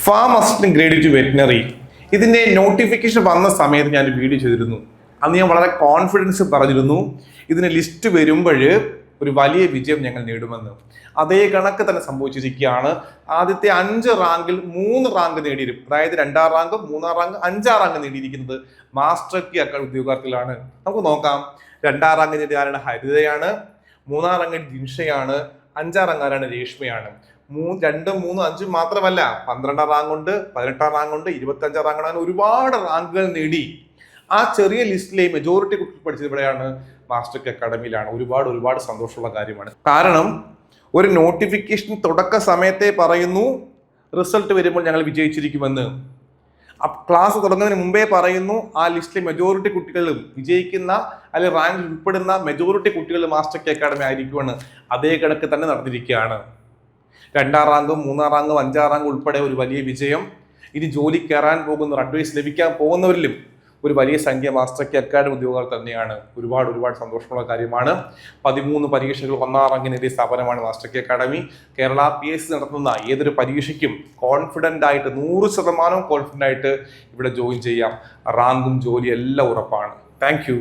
Farm assistant grade two veterinary ഇതിന്റെ notification വന്ന സമയത്ത് ഞാൻ വീഡിയോ ചെയ്തിരുന്നു. അന്ന് ഞാൻ വളരെ കോൺഫിഡൻസ് പറഞ്ഞിരുന്നു ഇതിന് ലിസ്റ്റ് വരുമ്പോൾ ഒരു വലിയ വിജയം ഞങ്ങൾ നേടുമെന്ന്. അതേ കണക്ക് തന്നെ സംഭവിച്ചിരിക്കുകയാണ്. ആദ്യത്തെ 5 റാങ്കിൽ 3 റാങ്ക് നേടിയിരിക്കും. അതായത് 2ാം റാങ്ക്, 3ാം റാങ്ക്, 5ാം റാങ്ക് നേടിയിരിക്കുന്നത് മാസ്റ്റർ കീ അക്കാദമി ഉദ്യോഗാർത്ഥികളാണ്. നമുക്ക് നോക്കാം. 2ാം റാങ്ക് നേടിയ ആരാണ്? ഹരിതയാണ്. 3ാം റാങ്ക് ജിൻഷയാണ്. 5ാം റാങ്ക് ആരാണ്? രേഷ്മയാണ്. 2, 3, 5 മാത്രമല്ല, 12ാം റാങ്ക് ഉണ്ട്, 18ാം റാങ്ക് ഉണ്ട്, 25ാം റാങ്ക് ഉണ്ട്. ഒരുപാട് റാങ്കുകൾ നേടി. ആ ചെറിയ ലിസ്റ്റിലെ മെജോറിറ്റി കുട്ടികൾ പഠിച്ചത് ഇവിടെയാണ്, മാസ്റ്റർ കീ അക്കാദമിയിലാണ്. ഒരുപാട് സന്തോഷമുള്ള കാര്യമാണ്. കാരണം ഒരു നോട്ടിഫിക്കേഷൻ തുടക്ക സമയത്തെ പറയുന്നു റിസൾട്ട് വരുമ്പോൾ ഞങ്ങൾ വിജയിച്ചിരിക്കുമെന്ന്. ക്ലാസ് തുടങ്ങുന്നതിന് മുമ്പേ പറയുന്നു ആ ലിസ്റ്റിലെ മെജോറിറ്റി കുട്ടികളും വിജയിക്കുന്ന അല്ലെങ്കിൽ റാങ്കിൽ ഉൾപ്പെടുന്ന മെജോറിറ്റി കുട്ടികൾ മാസ്റ്റർ കീ അക്കാദമി ആയിരിക്കുമെന്ന്. അതേ കണക്ക് തന്നെ നടന്നിരിക്കുകയാണ്. 2ാം റാങ്കും 3ാം റാങ്കും 5ാം റാങ്കും ഉൾപ്പെടെ ഒരു വലിയ വിജയം. ഇനി ജോലി കയറാൻ പോകുന്നവർ, അഡ്വൈസ് ലഭിക്കാൻ പോകുന്നവരിലും ഒരു വലിയ സംഖ്യ മാസ്റ്റർ കീ അക്കാദമി ഉദ്യോഗങ്ങൾ തന്നെയാണ്. ഒരുപാട് സന്തോഷമുള്ള കാര്യമാണ്. 13 പരീക്ഷകൾ 1ാം റാങ്ക് നേടിയ സ്ഥാപനമാണ് master key academy. Kerala PSC നടത്തുന്ന ഏതൊരു പരീക്ഷയ്ക്കും കോൺഫിഡൻ്റ് ആയിട്ട് 100% കോൺഫിഡൻ്റ് ആയിട്ട് ഇവിടെ ജോയിൻ ചെയ്യാം. റാങ്കും ജോലി എല്ലാം ഉറപ്പാണ്. താങ്ക്